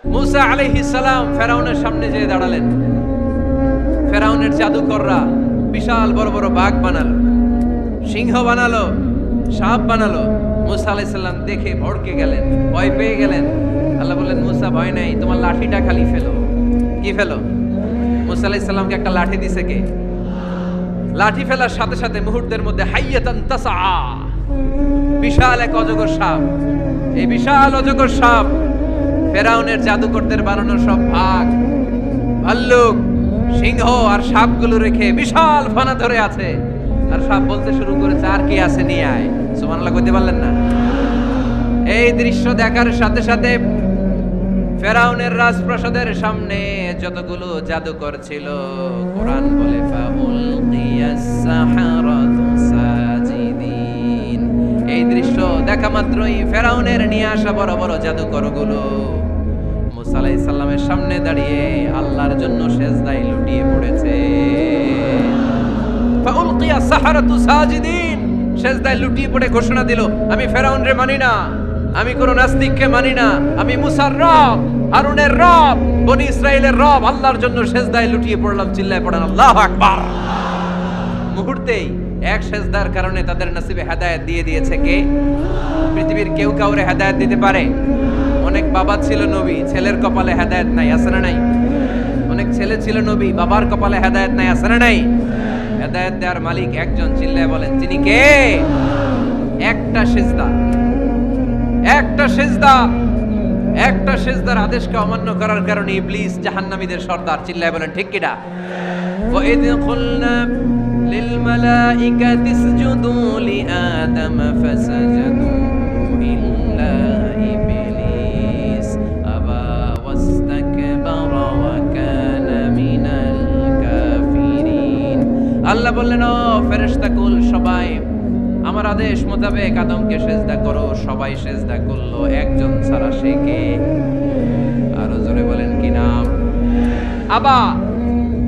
মুসা আলাইহিস সালাম ফেরাউনের সামনে যেয়ে দাঁড়ালেন। ফেরাউনের জাদুকররা বিশাল বড় বড় বাঘ বানালো, সিংহ বানালো, সাপ বানালো। মুসা আলাইহিস সালাম দেখে ভড়কে গেলেন, ভয় পেয়ে গেলেন। আল্লাহ বললেন, মুসা ভয় নাই, তোমার লাঠিটা খালি ফেলো। কি ফেলো? মুসা আলাইহিস সালামকে একটা লাঠি দিছে কে? লাঠি ফেলার সাথে সাথে মুহূর্তের মধ্যে হাইয়াতান তাসআ, বিশাল এক অজগর সাপ। এই বিশাল অজগর সাপ ফেরাউনের জাদুকরদের বানানো সব বাঘ, ভাল্লুক, সিংহ আর সাপগুলো রেখে বিশাল ফানা ধরে আছে। আর সাপ বলতে শুরু করেছে, আর কি আছে নিয়ে আয়। সুবহানাল্লাহ কইতে পারলেন না? এই দৃশ্য দেখার সাথে সাথে ফেরাউনের রাজপ্রাসাদের সামনে যতগুলো জাদুকর ছিল, কোরআন বলে ফাউলকিয়াস সাহারাতু সাজিদিন। এই দৃশ্য দেখা মাত্রই ফেরাউনের নিয়ে আসা বড় বড় জাদুকরগুলো মুসা আলাইহিস সালামের সামনে দাঁড়িয়ে আল্লাহর জন্য সিজদায় লুটিয়ে পড়েছে। ফাউলকিয়াস সাহারাতু সাজিদিন, সিজদায় লুটিয়ে পড়ে ঘোষণা দিল, আমি ফেরাউনরে মানি না, আমি কোন নাস্তিককে মানি না, আমি মুসার রব, হারুনের রব, বনি ইসরাইলের রব, আল্লাহর জন্য সিজদায় লুটিয়ে পড়লাম। চিল্লায় পড়েন আল্লাহু আকবার। মুহূর্তেই এক সিজদার কারণে তাদের নসিবে হেদায়েত দিয়ে দিয়েছে কে? পৃথিবীর কেউ কাউরে হেদায়েত দিতে পারে? অনেক বাবা ছিল নবী, ছেলের কপালে হেদায়েত নাই, আছে না নাই? অনেক ছেলে ছিল নবী, বাবার কপালে হেদায়েত নাই, আছে না নাই? হেদায়েত দেওয়ার মালিক একজন, চিল্লায় বলেন তিনি কে? একটা সিজদা, একটা সিজদা, একটা সিজদার আদেশকে অমান্য করার কারণে ইবলিস জাহান্নামীদের সর্দার। চিল্লায় বলেন ঠিক কিনা? ওয়া ইয কুলনা লিল মালাইকাতি ইসজুদু লিআদম ফাসাজাদু ইল্লা ইবলিস আবা ওয়াস্তাকবারা ওয়া কানা মিনাল কাফিরিন। আল্লাহ বললেন, ও ফেরেশতাকুল সবাই আমার আদেশ মোতাবেক আদমকে সিজদা করো। সবাই সিজদা করলো, একজন ছাড়া, সে কে? আরো জোরে বলেন কি নাম? আবা,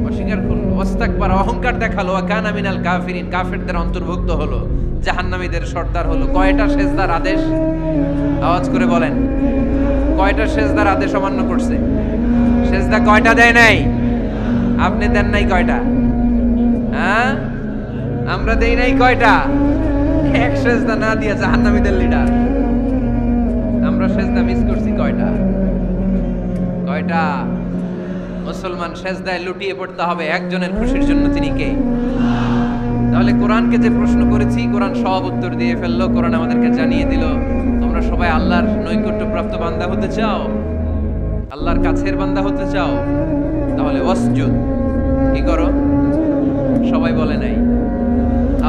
অস্বীকার করলো, ওয়াস্তাকবারা, অহংকার দেখালো, ওয়া কানা মিনাল কাফিরিন, কাফেরদের অন্তর্ভুক্ত হলো, জাহান্নামীদের সর্দার হলো। কয়টা সিজদার আদেশ? আওয়াজ করে বলেন, কয়টা সিজদার আদেশ অমান্য করছে? সিজদা কয়টা দেয় নাই? আপনি দেন নাই কয়টা? হ্যাঁ, আমরা দেই নাই কয়টা? এক সিজদা না দিয়ে জাহান্নামীদের লিডার। আমরা সিজদা মিস করছি কয়টা? কয়টা? মুসলমান সিজদায় লুটিয়ে পড়তে হবে একজনের খুশির জন্য, তিনি কে? তাহলে কোরআনকে যে প্রশ্ন করেছি, কোরআন সব উত্তর দিয়ে ফেললো। কোরআন আমাদেরকে জানিয়ে দিল, তোমরা সবাই আল্লাহর নৈকট্যপ্রাপ্ত বান্দা হতে চাও, আল্লাহর কাছের বান্দা হতে চাও, তাহলে ওয়াসজুদ, কি করো? সবাই বলে নাই,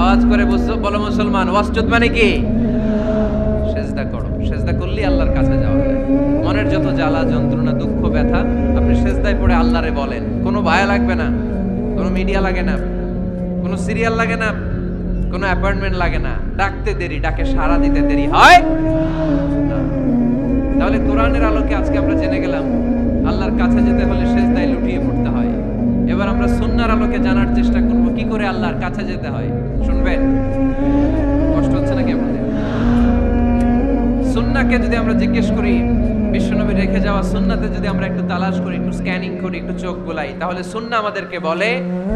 আওয়াজ করে বলো মুসলমান, ওয়াসজুদ মানে কি? সিজদা করো। সিজদা করলেই আল্লাহর কাছে যাওয়া যায়। মনের যত জ্বালা যন্ত্রণা দুঃখ ব্যথা আপনি সিজদায় পড়ে আল্লাহরে বলেন। কোনো ভায়া লাগবে না, কোনো মিডিয়া লাগে না, কোনো সিরিয়াল লাগে না, কোনো অ্যাপয়েন্টমেন্ট লাগে না। ডাকতে দেরি, ডাকে সাড়া দিতে দেরি হয় না। তাহলে কোরআনের আলোকে আজকে আমরা জেনে গেলাম আল্লাহর কাছে যেতে হলে সিজদায় লুটিয়ে পড়তে হয়। এবার আমরা সুন্নাহর আলোকে জানার চেষ্টা করব কি করে আল্লাহর কাছে যেতে হয়। শুনবেন? কষ্ট হচ্ছে নাকি আপনাদের? সুন্নাহকে যদি আমরা জিজ্ঞেস করি, বিশ্বনবী রেখে যাওয়া সুন্নাতে যদি আমরা একটু তালাশ করি, একটু স্ক্যানিং করি, একটু চোখ বুলাই, তাহলে সুন্নাহ আমাদেরকে বলে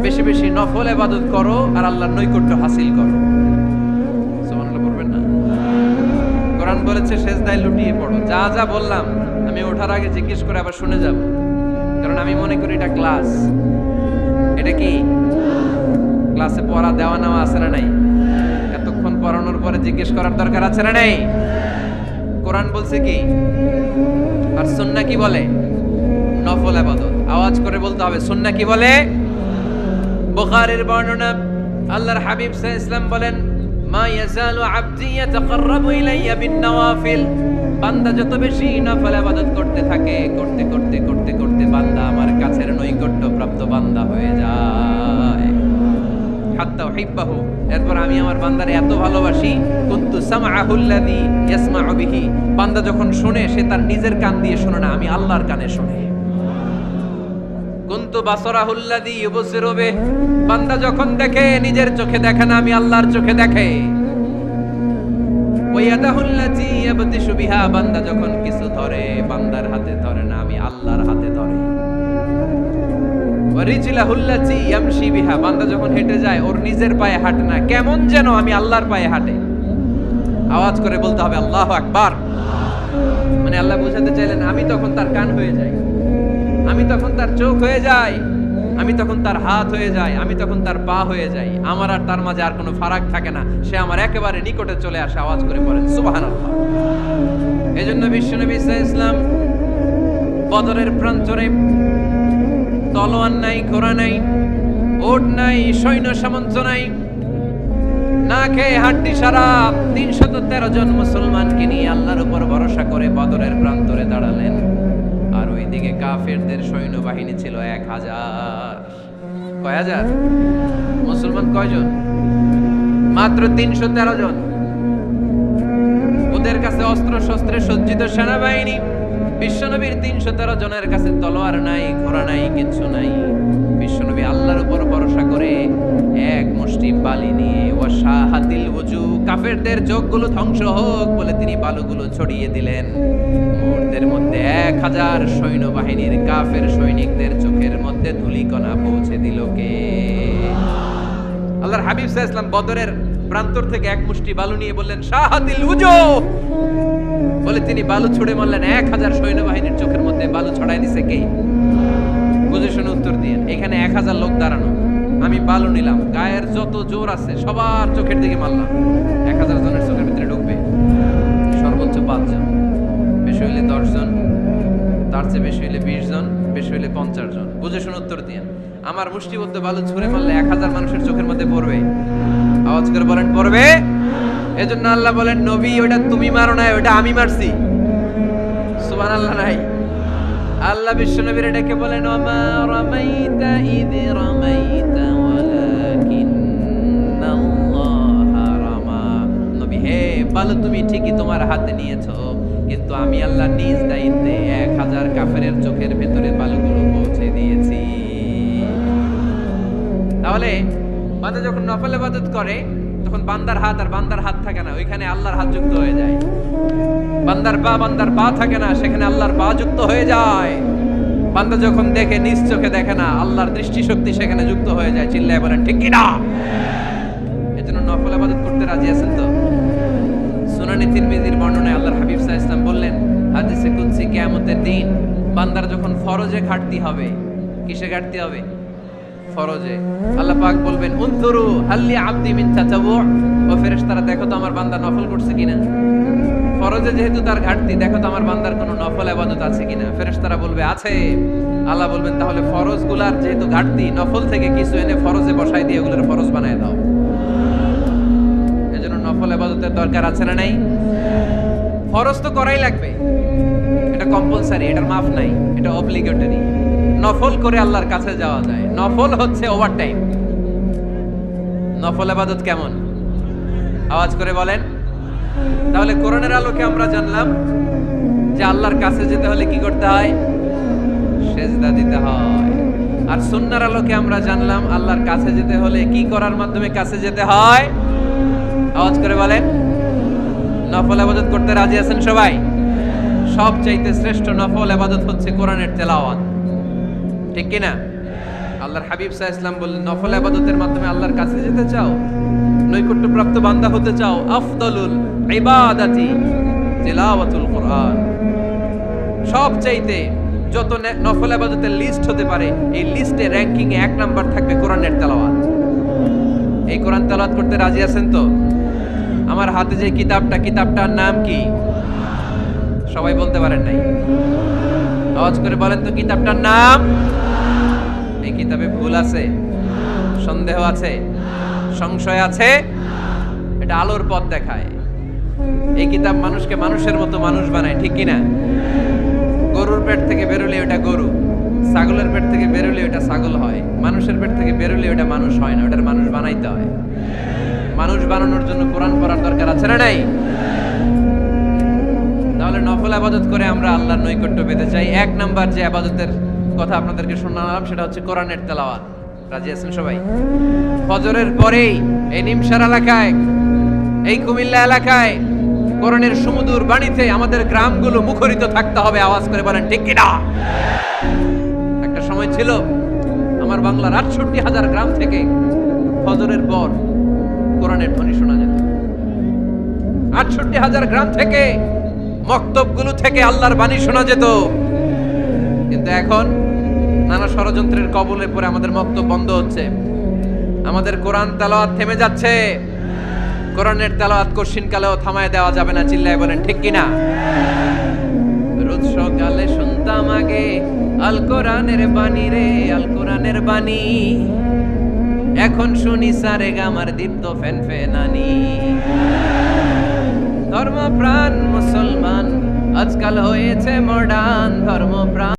বেশি বেশি নফল ইবাদত করো আর আল্লাহর নৈকট্য হাসিল করো। সুবহানাল্লাহ বলবেন না? কোরআন বলেছে সিজদায় লুটিয়ে পড়ো। যা যা বললাম আমি ওঠার আগে জিজ্ঞেস করে আবার শুনে যাব, কারণ আমি মনে করি এটা ক্লাস। এটা কি ক্লাসে পড়া দেওয়া নেওয়া আছে না নাই? এতক্ষণ পড়ানোর পরে জিজ্ঞেস করার দরকার আছে না নাই? কোরআন বলছে কি আর সুন্নাহ কি বলে? নফল ইবাদত। আওয়াজ করে বলতে হবে, সুন্নাহ কি বলে? বুখারীর বর্ণনা, আল্লাহর হাবিব সাল্লাল্লাহু আলাইহি ওয়াসাল্লাম বলেন, মা ইয়াজালু আবদি ইয়াতাকাররাবু ইলাইয়া বিন নওয়াফিল, বান্দা যত বেশি নফল ইবাদত করতে থাকে, করতে করতে করতে করতে বান্দা আমার কাছের নৈকট্য প্রাপ্ত বান্দা হয়ে যায়। হাত্তা উহিব্বাহু, এরপর আমি আমার বান্দারে এত ভালোবাসি, কুনতু সামআহুল্লাযী ইয়াসমাউ বিহি, বান্দা যখন শুনে সে তার নিজের কান দিয়ে শুনে না, আমি আল্লাহর কানে শুনে। কুনতু বাসরাহুল্লাযী ইউবসিরু বিহি, বান্দা যখন দেখে নিজের চোখে দেখে না, আমি আল্লাহর চোখে দেখে। ওয়া ইয়াদাহুল্লাযী ইয়াবতিশু বিহা, বান্দা যখন কিছু ধরে বান্দার হাতে ধরে না, আমি আল্লাহর হাতে ধরে। ওয়ারিজলাহুল্লাতি ইয়ামশি বিহা, বান্দা যখন হেঁটে যায় ওর নিজের পায়ে হাঁটে না, কেমন যেন আমি আল্লাহর পায়ে হাঁটে। আওয়াজ করে বলতে হবে আল্লাহু আকবার। মানে আল্লাহ বোঝাতে চাইলেন আমি তখন তার কান হয়ে যাই, আমি তখন তার চোখ হয়ে যাই, আমি তখন তার হাত হয়ে যাই, আমি তখন তার পা হয়ে যাই। আমার আর তার মাঝে আর কোনো ফারাক থাকে না, সে আমার একেবারে নিকটে চলে আসে। আওয়াজ করে পড়েন সুবহানাল্লাহ। এজন্য বিশ্বনবী সাল্লাল্লাহু আলাইহি ওয়াসাল্লাম বদরের প্রান্তরে তলোয়ার নাই, ঘোড়া নাই, ওট নাই, সৈন্য সামন্ত নাই, না খেয়ে হাড্ডি সারা 313 জন মুসলমানকে নিয়ে আল্লাহর উপর ভরসা করে বদরের প্রান্তরে দাঁড়ালেন। আর ওইদিকে কাফেরদের সৈন্যবাহিনী ছিল 1000। কয় হাজার? মুসলমান কয়জন? মাত্র 313 জন। ওদের কাছে অস্ত্র শস্ত্রে সজ্জিত সেনাবাহিনী। বিশ্বনবীর 313 জনের কাছে তলোয়ার নাই, ঘোড়া নাই, কিছু নাই। বিশ্বনবী আল্লাহর উপর ভরসা করে এক মুষ্টি বালি নিয়ে ওয়াশাহাতিল ওযু, কাফেরদের চোখগুলো ধ্বংস হোক বলে তিনি বালুগুলো ছড়িয়ে দিলেন। মুহূর্তের মধ্যে 1000 সৈন্যবাহিনীর কাফের সৈনিকদের চোখের মধ্যে ধূলিকণা পৌঁছে দিল কে? আল্লাহর হাবিব সাল্লাল্লাহু আলাইহি ওয়াসাল্লাম বদরের প্রান্তর থেকে এক মুষ্টি বালু নিয়ে বললেন শাহাতিল ওযু বলে তিনি বালু ছুড়ে মারলেন। 1000 সৈন্যবাহিনীর চোখের মধ্যে বালু ছড়াই দিছে কে? বুঝে শুনে উত্তর দিয়েন। এখানে 1000 লোক দাঁড়ানো, আমি বালু নিলাম, গায়ের যত জোর আছে সবার চোখের দিকে মারলাম। 1000 জনের চোখের ভিতরে ঢুকবে সর্বোচ্চ 5 জন, বেশি হইলে 10 জন, তার চেয়ে বেশি হইলে 20 জন, বেশি হইলে 50 জন। বুঝে শুনে উত্তর দিয়েন। আমার মুষ্টিবদ্ধ বালু ছুঁড়ে মারলে 1000 মানুষের চোখের মধ্যে পড়বে? আওয়াজ করে বলেন পড়বে। এজন্য আল্লাহ বলেন নবী ওটা তুমি মারো না, ওটা আমি মারছি। সুবহানাল্লাহ নাই? আল্লাহ বিশ্বনবীর ডেকে বলেন ওমা রামাইতা ইয রামাইতা ওয়ালাকিন্নাল্লাহা রামা। নবী হে, বালু তুমি ঠিকই তোমার হাতে নিয়েছো, কিন্তু আমি আল্লাহ নিজ দায়িত্বে 1000 কাফেরের চোখের ভেতরে বালুগুলো পৌঁছে দিয়েছি। তাহলে বান্দা যখন নফল ইবাদত করে তখন বান্দার হাত আর বান্দার হাত থাকে না, ওইখানে আল্লাহর হাত যুক্ত হয়ে যায়। বান্দার পা থাকে না, সেখানে আল্লাহর পা যুক্ত হয়ে যায়। বান্দা যখন দেখে নিজ চোখে দেখে না, আল্লাহর দৃষ্টি শক্তি সেখানে যুক্ত হয়ে যায়। চিল্লায় বলেন ঠিক কি না? এজন্য নফল ইবাদত করতে রাজি আছেন তো? সুনানে তিরমিজির বর্ণনায় আল্লাহর হাবিব সাল্লাল্লাহু আলাইহি ওয়াসাল্লাম বললেন হাদিসে কুদসি কিয়ামতের দিন বান্দার যখন ফরজে ঘাটতি হবে, কিসে ঘাটতি হবে? ফরজে। আল্লাহ পাক বলবেন উনজুরু হাল্লি আবদি মিন তাতাওউ, ও ফেরেশতারা দেখো তো আমার বান্দা নফল করছে কিনা। ফরজে যেহেতু তার ঘাটতি, দেখো তো আমার বান্দার কোনো নফল ইবাদত আছে কিনা। ফেরেশতারা বলবে আছে। আল্লাহ বলবেন তাহলে ফরজগুলার যেহেতু ঘাটতি, নফল থেকে কিছু এনে ফরজে বসাই দিয়ে ওগুলোর ফরজ বানায় দাও। এজন্য নফল ইবাদতের দরকার আছে না নাই? ফরজ তো করাই লাগবে, এটা কম্পালসারি, এটার মাফ নাই, এটা অব্লিগেটরি। নফল করে আল্লাহর কাছে যাওয়া যায়। নফল হচ্ছে ওভারটাইম। নফল ইবাদত কেমন? আওয়াজ করে বলেন। তাহলে কোরআনের আলোকে আমরা জানলাম যে আল্লাহর কাছে যেতে হলে কি করতে হয়? সেজদা দিতে হয়। আর সুন্নাহর আলোকে আমরা জানলাম আল্লাহর কাছে যেতে হলে কি করার মাধ্যমে কাছে যেতে হয়? আওয়াজ করে বলেন। নফল ইবাদত করতে রাজি আছেন সবাই? সবচাইতে শ্রেষ্ঠ নফল ইবাদত হচ্ছে কোরআনের তেলাওয়াত, ঠিক কি না? আল্লাহর হাবিব সাল্লাল্লাহু আলাইহি ওয়াসাল্লাম বললেন নফল ইবাদতের মাধ্যমে আল্লাহর কাছে যেতে চাও, নৈকট্যপ্রাপ্ত বান্দা হতে চাও, আফদালুল ইবাদাতি তিলাওয়াতুল কোরআন। সবচাইতে যত নফল ইবাদতের লিস্ট হতে পারে, এই লিস্টে র‍্যাঙ্কিং এ 1 নাম্বার থাকবে কোরআনের তেলাওয়াত। এই কোরআন তেলাওয়াত করতে রাজি আছেন তো? আমার হাতে যে কিতাবটার নাম কি? সবাই বলতে পারেন নাই? আওয়াজ করে বলেন তো কিতাবটার নাম। এই কিতাবে ভুল আছে, সন্দেহ আছে, সংশয় আছে? এটা আলোর পথ দেখায়। এই কিতাব মানুষকে মানুষের মতো মানুষ বানায়, ঠিক কি না? গরুর পেট থেকে বেরোলে ওটা গরু, ছাগলের পেট থেকে বেরোলে ওটা ছাগল হয়, মানুষের পেট থেকে বেরোলে ওটা মানুষ হয় না, ওটার মানুষ বানাইতে হয়। মানুষ বানানোর জন্য কোরআন পড়ার দরকার আছে না নাই? তাহলে নফল ইবাদত করে আমরা আল্লাহর নৈকট্য পেতে চাই। 1 নাম্বার যে ইবাদতের কথা আপনাদেরকে শোনালাম সেটা হচ্ছে কোরআনের তেলাওয়াত। রাজি আছেন সবাই? ফজরের পরেই এই নিমসার এলাকায়, এই কুমিল্লা এলাকায় কোরআনের সুমধুর বাণীতে আমাদের গ্রামগুলো মুখরিত থাকতে হবে। আওয়াজ করে বলেন ঠিক কিনা? একটা সময় ছিল আমার বাংলার ৬৮,০০০ গ্রাম থেকে ফজরের পর কোরআনের ধ্বনি শোনা যেত। ৬৮,০০০ গ্রাম থেকে মক্তবগুলো থেকে আল্লাহর বাণী শোনা যেত। কিন্তু এখন নানা ষড়যন্ত্রের কবলে পড়ে আমাদের মক্তব বন্ধ হচ্ছে, আমাদের কোরআন তেলাওয়াত থেমে যাচ্ছে। কোরআনের তেলাওয়াত কশিন কালেও থামায় দেওয়া যাবে না। চিল্লায় বলেন ঠিক কিনা? রোজ সকালে শুনতাম আগে আল কোরআনের বাণী রে, আল কোরআনের বাণী। এখন শুনি সারে গামার দীপ্ত ফেন ফেনানি। ধর্মপ্রাণ মুসলমান আজকাল হয়েছে মডার্ন, ধর্মপ্রাণ